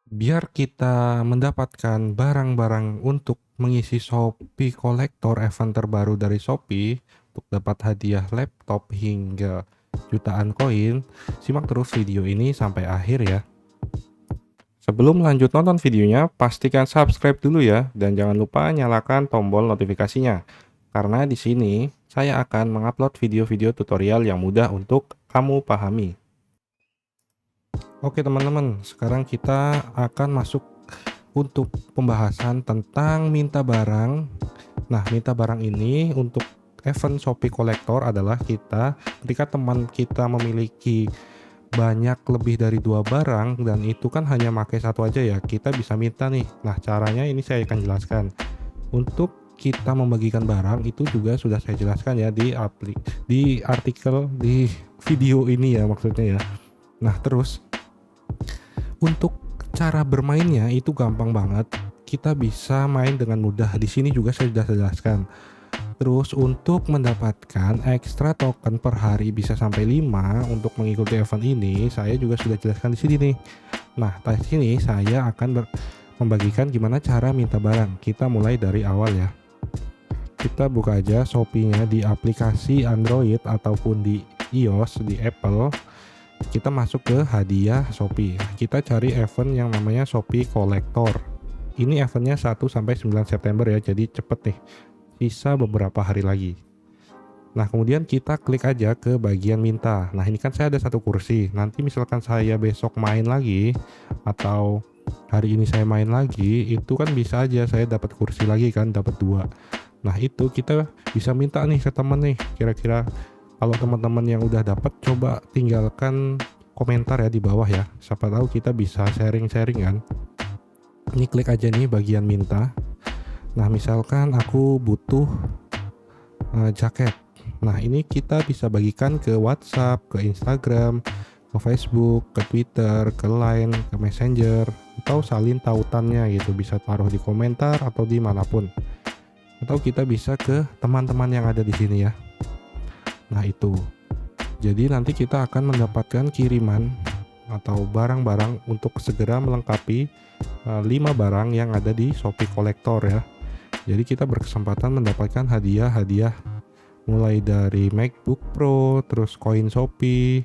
Biar kita mendapatkan barang-barang untuk mengisi Shopee Kolektor event terbaru dari Shopee, untuk dapat hadiah laptop hingga jutaan koin, simak terus video ini sampai akhir ya. Sebelum lanjut nonton videonya, pastikan subscribe dulu ya, dan jangan lupa nyalakan tombol notifikasinya. Karena di sini saya akan mengupload video-video tutorial yang mudah untuk kamu pahami. Oke teman-teman, sekarang kita akan masuk untuk pembahasan tentang minta barang. Nah, minta barang ini untuk event Shopee Kolektor adalah ketika teman kita memiliki banyak lebih dari 2 barang dan itu kan hanya pakai satu aja ya, kita bisa minta nih. Nah, caranya ini saya akan jelaskan. Untuk kita membagikan barang itu juga sudah saya jelaskan ya di artikel di video ini ya maksudnya ya. Nah, terus untuk cara bermainnya itu gampang banget. Kita bisa main dengan mudah. Di sini juga saya sudah jelaskan. Terus untuk mendapatkan ekstra token per hari bisa sampai 5 untuk mengikuti event ini, saya juga sudah jelaskan di sini nih. Nah, di sini saya akan membagikan gimana cara minta barang. Kita mulai dari awal ya. Kita buka aja Shopee-nya di aplikasi Android ataupun di iOS di Apple. Kita masuk ke hadiah Shopee. Kita cari event yang namanya Shopee Kolektor. Ini eventnya 1 sampai 9 September ya, jadi cepet nih. Sisa beberapa hari lagi. Nah, kemudian kita klik aja ke bagian minta. Nah, ini kan saya ada satu kursi. Nanti misalkan saya besok main lagi atau hari ini saya main lagi, itu kan bisa aja saya dapat kursi lagi kan, dapat 2. Nah, itu kita bisa minta nih ke temen nih. Kira-kira kalau teman-teman yang udah dapat, coba tinggalkan komentar ya di bawah ya. Siapa tahu kita bisa sharing-sharing kan. Ini klik aja nih bagian minta. Nah, misalkan aku butuh jaket. Nah, ini kita bisa bagikan ke WhatsApp, ke Instagram, ke Facebook, ke Twitter, ke Line, ke Messenger, atau salin tautannya gitu. Bisa taruh di komentar atau dimanapun. Atau kita bisa ke teman-teman yang ada di sini ya. Nah, itu. Jadi nanti kita akan mendapatkan kiriman atau barang-barang untuk segera melengkapi 5 barang yang ada di Shopee Kolektor ya. Jadi kita berkesempatan mendapatkan hadiah-hadiah mulai dari MacBook Pro, terus koin Shopee,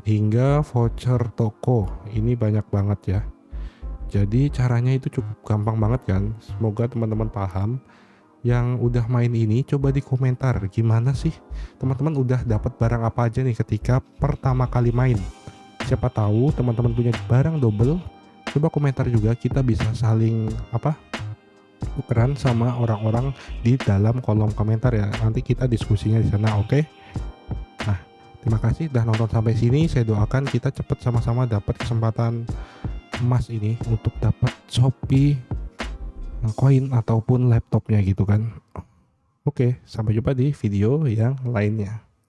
hingga voucher toko. Ini banyak banget ya. Jadi caranya itu cukup gampang banget kan. Semoga teman-teman paham. Yang udah main ini coba di komentar gimana sih teman-teman udah dapat barang apa aja nih ketika pertama kali main. Siapa tahu teman-teman punya barang double. Coba komentar juga, kita bisa saling tukeran sama orang-orang di dalam kolom komentar ya. Nanti kita diskusinya di sana, oke? Nah, terima kasih udah nonton sampai sini. Saya doakan kita cepet sama-sama dapat kesempatan emas ini untuk dapat Shopee koin ataupun laptopnya gitu kan. Oke, sampai jumpa di video yang lainnya.